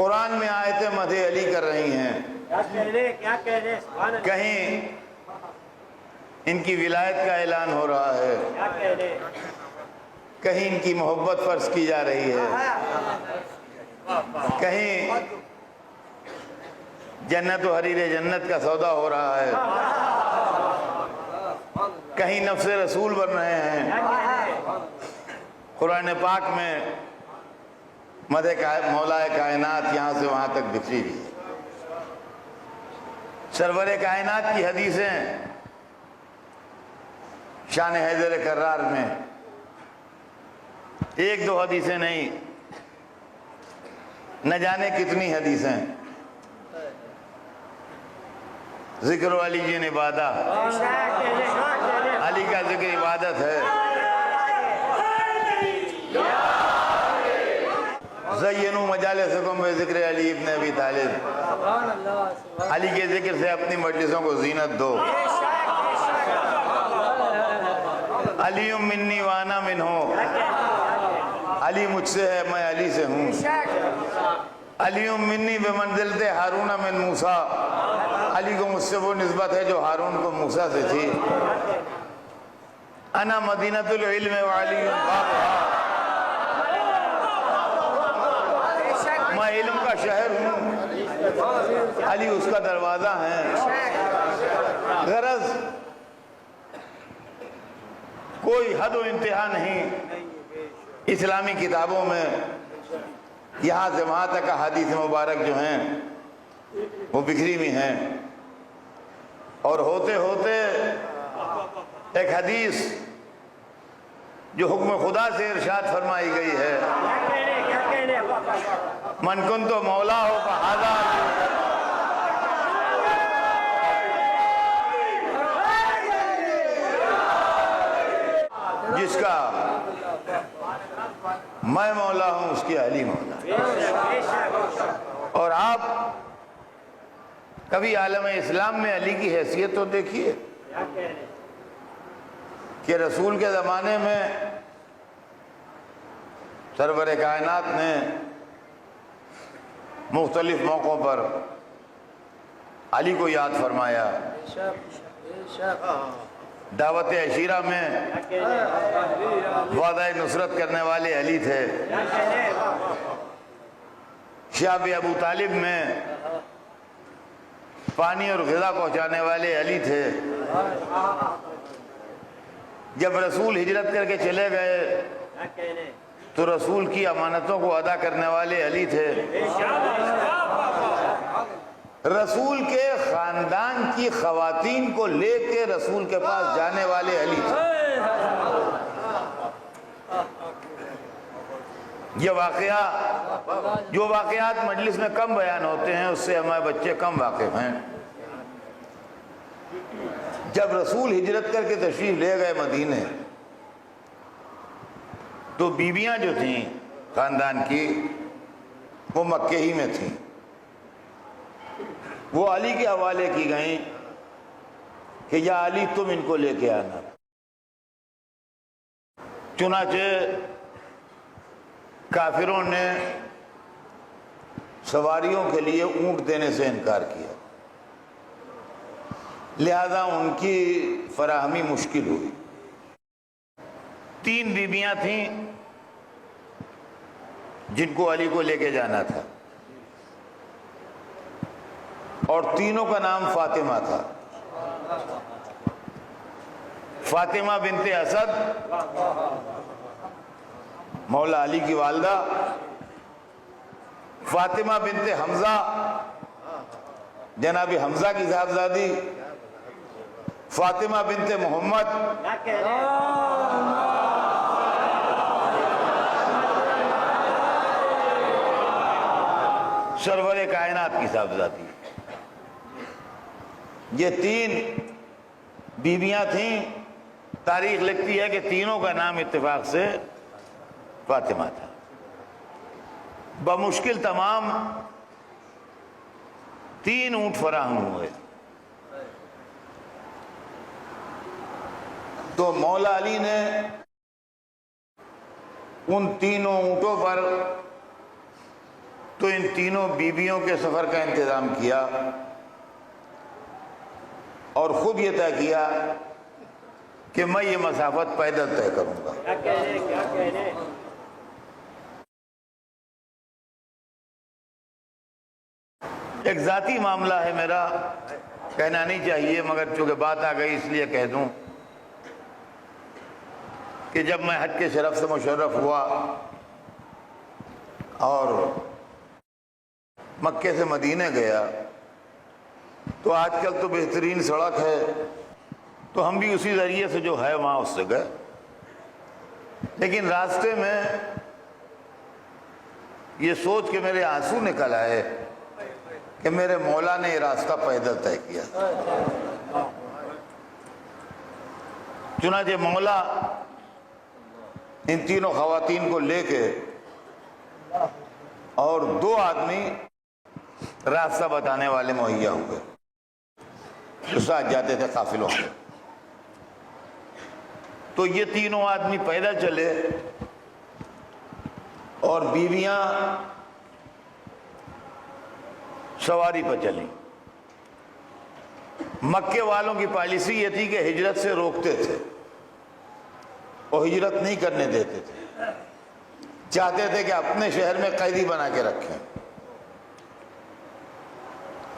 कुरान में आयतें मदे अली कर रही हैं, क्या कह रहे कहीं इनकी विलायत का ऐलान हो रहा है, क्या कह रहे कहीं इनकी मोहब्बत फर्ज की जा रही है, कहीं जन्नत व हरीरे जन्नत का सौदा हो रहा है, कहीं नफ्से रसूल बन रहे हैं। कुरान पाक में मौलाए कायनात यहाँ से वहाँ तक बिखरी हुई है। सरवरे कायनात की हदीसें शान हैदर कर्रार में एक दो हदीसें नहीं, न जाने कितनी हदीसें। जिक्र वाली जी ने इबादा, अली का जिक्र इबादत है। ज़य्यनू मजालिसकुम बिज़िक्र अली इब्न अबी तालिब, अली के जिक्र से अपनी मजलिसों को जीनत दो। अली मिन्नी वाना मिन्हु, अली मुझसे है मैं अली से हूँ। अली मिन्नी बेमंजिलते हारून मिन मूसा, अली को मुझसे वो निस्बत है जो हारून को मूसा से थी। अना मदीनतुल इल्म व अली बाबुहा, मैं इल्म का शहर हूँ, अली उसका दरवाज़ा है। गरज कोई हद व इंतहा नहीं इस्लामी किताबों में, यहाँ से वहाँ तक हदीस मुबारक जो हैं वो बिखरी हुई हैं। और होते होते एक हदीस जो हुक्म खुदा से इरशाद फरमाई गई है, मन कुन तो मौला हो फहादा, जिसका मैं मौला हूं उसकी अली मौला। और आप कभी आलम इस्लाम में अली की हैसियत तो देखिए कि रसूल के ज़माने में सरवर कायनात ने मुख्तलिफ मौक़ों पर अली को याद फरमाया। दावत अशीरा में वादा नुसरत करने वाले अली थे। शाब अबू तालिब में पानी और ग़िज़ा पहुँचाने वाले अली थे। जब रसूल हिजरत करके चले गए तो रसूल की अमानतों को अदा करने वाले अली थे। रसूल के ख़ानदान की ख़वातीन को लेके रसूल के पास जाने वाले अली थे। ये वाक़या जो वाक़यात मजलिस में कम बयान होते हैं उससे हमारे बच्चे कम वाकिफ़ हैं। जब रसूल हिजरत करके तशरीफ़ ले गए मदीने तो बीवियां जो थीं ख़ानदान की वो मक्के ही में थीं। वो अली के हवाले की गईं कि या अली तुम इनको लेके आना। चुनाचे काफिरों ने सवारियों के लिए ऊंट देने से इनकार किया, लिहाजा उनकी फराहमी मुश्किल हुई। 3 बीबियां थीं जिनको अली को लेके जाना था और तीनों का नाम फातिमा था। फातिमा बिनते असद मौला अली की वालदा, फातिमा बिनते हमजा जनाबी हमजा की साहबजादी, फातिमा बिनते मोहम्मद सरवरे कायनात की साहबजादी। ये 3 बीबियां थीं। तारीख लिखती है कि तीनों का नाम इत्तेफाक से फातिमा था। बमुश्किल तमाम 3 ऊंट फराहम हुए। तो मौला अली ने उन तीनों ऊंटों पर तो इन तीनों बीवियों के सफ़र का इंतज़ाम किया और ख़ुद ये तय किया कि मैं ये मसाफत पैदल तय करूँगा। क्या कह रहे, क्या कह रहे? एक ज़ाती मामला है मेरा, कहना नहीं चाहिए मगर चूँकि बात आ गई इसलिए कह दूँ कि जब मैं हज के शरफ से मुशर्रफ हुआ और मक्के से मदीने गया तो आजकल तो बेहतरीन सड़क है, तो हम भी उसी ज़रिए से जो है वहाँ उससे गए। लेकिन रास्ते में ये सोच के मेरे आंसू निकल आए कि मेरे मौला ने ये रास्ता पैदल तय किया। चुनांचे मौला इन तीनों खवातीन को लेके और 2 आदमी रास्ता बताने वाले मुहैया हुए जो साथ जाते थे काफिलों में। तो ये तीनों आदमी पैदल चले और बीवियां सवारी पर चली। मक्के वालों की पॉलिसी ये थी कि हिजरत से रोकते थे और हिजरत नहीं करने देते थे, चाहते थे कि अपने शहर में कैदी बना के रखें।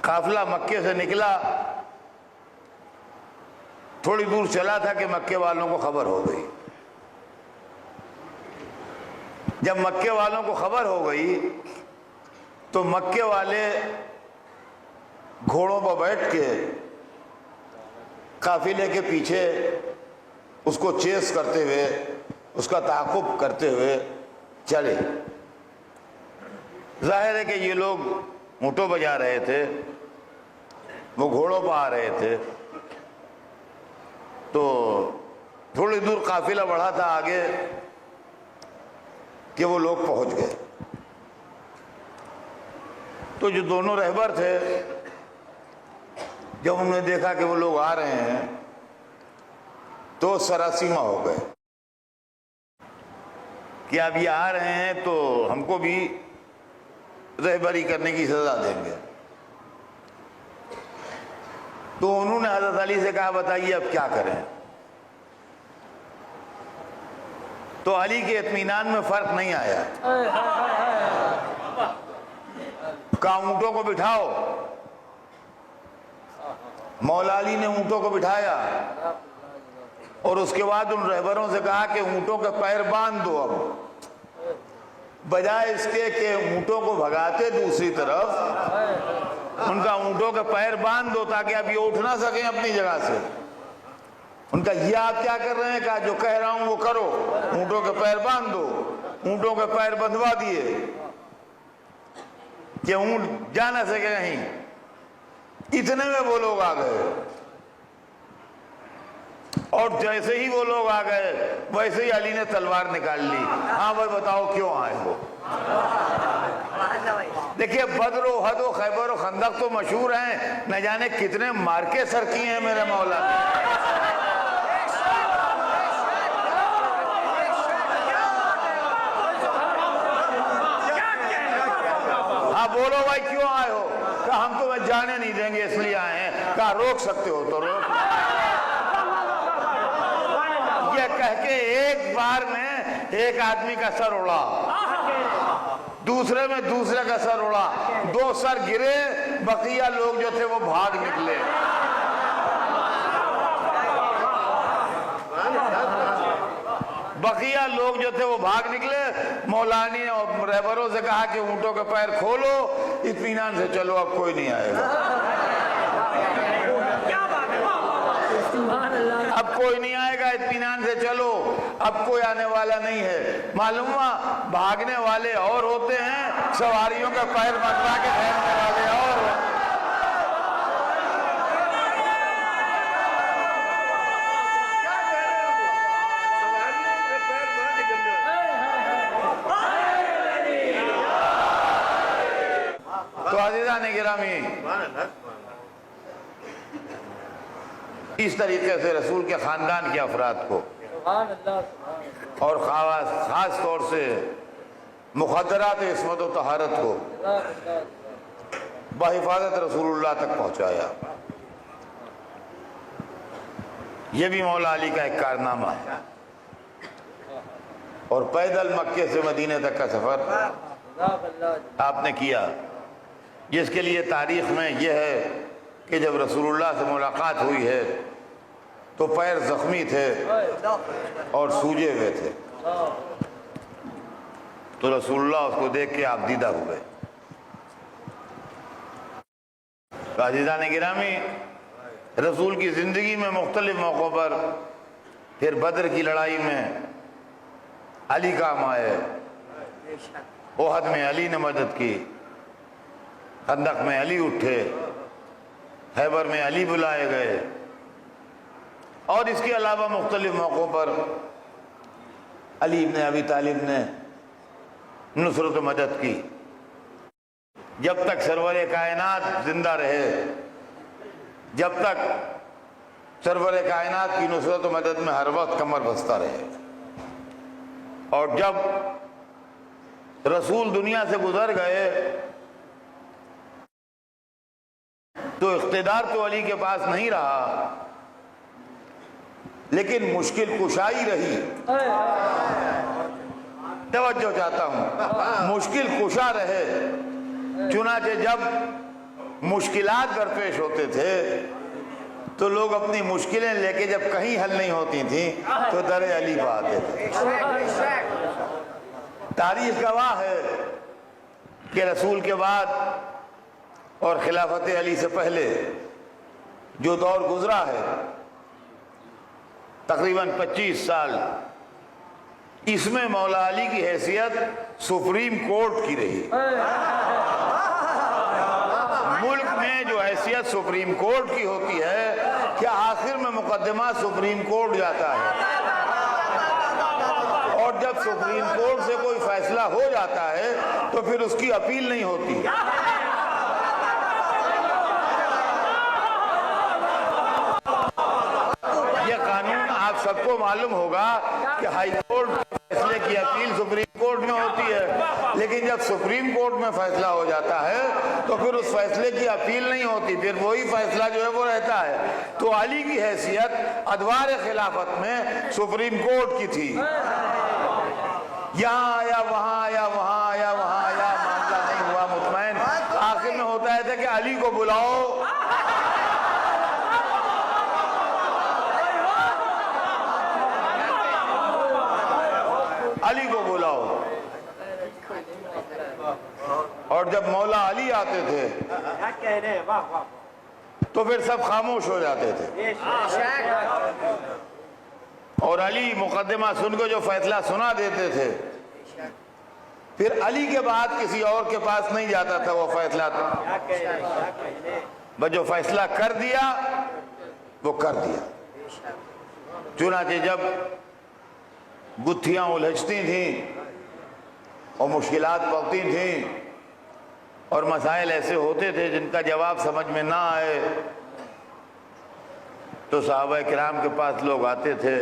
काफिला मक्के से निकला, थोड़ी दूर चला था कि मक्के वालों को खबर हो गई। जब मक्के वालों को खबर हो गई तो मक्के वाले घोड़ों पर बैठ के काफिले के पीछे उसको चेस करते हुए, उसका ताक़ुब करते हुए चले। जाहिर है कि ये लोग ऊँटों बजा रहे थे, वो घोड़ों पर आ रहे थे। तो थोड़ी दूर काफिला बढ़ा था आगे कि वो लोग पहुंच गए। तो जो दोनों रहबर थे जब उन्होंने देखा कि वो लोग आ रहे हैं तो सरासीमा हो गए कि अब ये आ रहे हैं तो हमको भी रहबरी करने की सजा देंगे। तो उन्होंने हज़रत अली से कहा बताइए अब क्या करें। तो अली के इत्मीनान में फर्क नहीं आया। कहा ऊँटों को बिठाओ। मौला अली ने ऊँटों को बिठाया और उसके बाद उन रहबरों से कहा कि ऊँटों के पैर बांध दो। अब बजाय इसके कि ऊँटों को भगाते दूसरी तरफ, उनका ऊँटों के पैर बांध दो ताकि अब ये उठ ना सकें अपनी जगह से। उनका ये आप क्या कर रहे हैं? कहा जो कह रहा हूं वो करो, ऊँटों के पैर बांध दो। ऊँटों के पैर बंधवा दिए कि ऊँट जा ना सके कहीं। इतने में वो लोग आ गए और जैसे ही वो लोग आ गए वैसे ही अली ने तलवार निकाल ली। हाँ भाई बताओ क्यों आए हो? देखिए बद्र, उहद, खैबर और खंदक तो मशहूर हैं, न जाने कितने मार्के सर किए हैं मेरे मौला ने। हाँ बोलो भाई क्यों आए हो? कहा हम तुम्हें जाने नहीं देंगे इसलिए आए हैं। कहा रोक सकते हो तो रोक। ये कह के एक बार में एक आदमी का सर उड़ा, दूसरे में दूसरे का सर उड़ा, 2 सर गिरे। बकिया लोग जो थे वो भाग निकले। बकिया लोग जो थे वो भाग निकले। मौलानी और रहबरों से कहा कि ऊँटों के पैर खोलो, इत्मीनान से चलो, अब कोई नहीं आएगा। अब कोई नहीं आएगा, इत्मीनान से चलो, अब कोई आने वाला नहीं है। मालूम हुआ भागने वाले और होते हैं, सवारियों का पैर बंधवा के फेंकने वाले और। तो अज़ीज़ान गिरामी, इस तरीके से रसूल के ख़ानदान के अफराद को और ख़ास तौर से मुखद्दरात इस्मत व तहारत को बहिफाजत रसूलुल्लाह तक पहुँचाया। ये भी मौला अली का एक कारनामा है। और पैदल मक्के से मदीने तक का सफ़र आपने किया, जिसके लिए तारीख़ में यह है कि जब रसूलुल्लाह से मुलाकात हुई है तो पैर ज़ख्मी थे और सूजे हुए थे, तो रसूलुल्लाह उसको देख के आबदीदा हुए। अज़ीज़ान गिरामी, रसूल की ज़िंदगी में मुख्तलिफ मौक़ों पर, फिर बद्र की लड़ाई में अली काम आए, ओहद में अली ने मदद की, खंदक में अली उठे, खैबर में अली बुलाए गए, और इसके अलावा मुख्तलिफ मौक़ों पर अली इब्न अबी तालिब ने नुसरत मदद की। जब तक सरवर कायनात जिंदा रहे, जब तक सरवर कायनात की नुसरत मदद में हर वक्त कमर बसता रहे, और जब रसूल दुनिया से गुजर गए तो इख्तिदार तो अली के पास नहीं रहा, लेकिन मुश्किल कुशाई रही। तवज्जो चाहता हूं, मुश्किल कुशा रहे। चुनाचे जब मुश्किलात दरपेश होते थे तो लोग अपनी मुश्किलें लेके जब कहीं हल नहीं होती थी तो दर अली पर आते थे। तारीख गवाह है कि रसूल के बाद और खिलाफत अली से पहले जो दौर गुजरा है, तकरीबन 25 साल, इसमें मौला अली की हैसियत सुप्रीम कोर्ट की रही। मुल्क में जो हैसियत सुप्रीम कोर्ट की होती है, क्या आखिर में मुकदमा सुप्रीम कोर्ट जाता है, और जब सुप्रीम कोर्ट से कोई फैसला हो जाता है तो फिर उसकी अपील नहीं होती। यह कानून आप सबको मालूम होगा कि हाई कोर्ट के फैसले की अपील सुप्रीम कोर्ट में होती है, लेकिन जब सुप्रीम कोर्ट में फैसला हो जाता है तो फिर उस फैसले की अपील नहीं होती, फिर वही फैसला जो है वो रहता है। तो अली की हैसियत अदवार खिलाफत में सुप्रीम कोर्ट की थी। यहाँ आया, वहाँ आया, वहाँ आया, वहाँ आया, मामला नहीं हुआ मुतमैन। आखिर में होता है कि अली को बुलाओ, अली को बुलाओ। और जब मौला अली आते थे क्या कह रहे हैं, वाह वाह, तो फिर सब खामोश हो जाते थे, और अली मुकदमा सुनकर जो फैसला सुना देते थे, फिर अली के बाद किसी और के पास नहीं जाता था वो फैसला। क्या कह रहे हैं, क्या कह रहे हैं। बस जो फैसला कर दिया वो कर दिया। चुनाचे जब गुत्थियां उलझती थीं और मुश्किलात पड़ती थीं और मसाइल ऐसे होते थे जिनका जवाब समझ में ना आए, तो सहाबा किराम के पास लोग आते थे।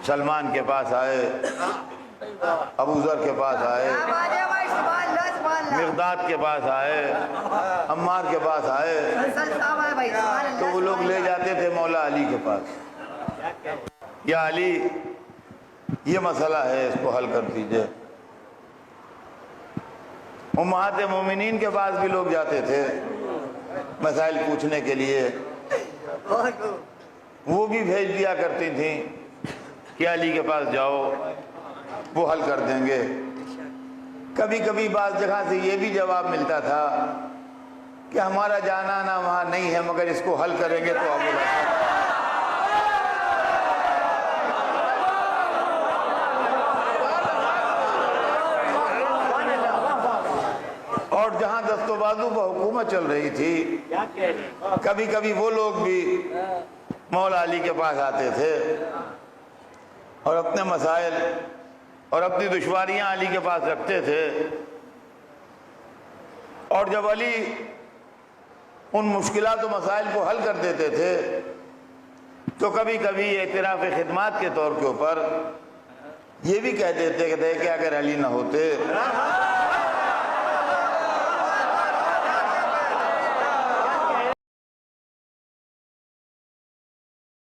सलमान के पास आए, अबू ज़र के पास आए, मिर्दाद के पास आए, अम्मार के पास आए, तो वो लोग ले जाते थे मौला अली के पास। या अली, ये मसला है, इसको हल कर दीजिए। उम्महात मोमिनीन के पास भी लोग जाते थे मसाइल पूछने के लिए, वो भी भेज दिया करती थी कि अली के पास जाओ, वो हल कर देंगे। कभी कभी बाज़ जगह से ये भी जवाब मिलता था कि हमारा जाना ना वहाँ नहीं है, मगर इसको हल करेंगे तो अब। और जहाँ दस्तोबाजू पर हुकूमत चल रही थी, क्या कह रहे हैं। कभी कभी वो लोग भी मौला अली के पास आते थे और अपने मसाइल और अपनी दुश्वारियाँ अली के पास रखते थे। और जब अली उन मुश्किलात और मसाइल को हल कर देते थे तो कभी कभी एतराफ़ खिदमात के तौर के ऊपर ये भी कह देते थे कि अगर अली ना होते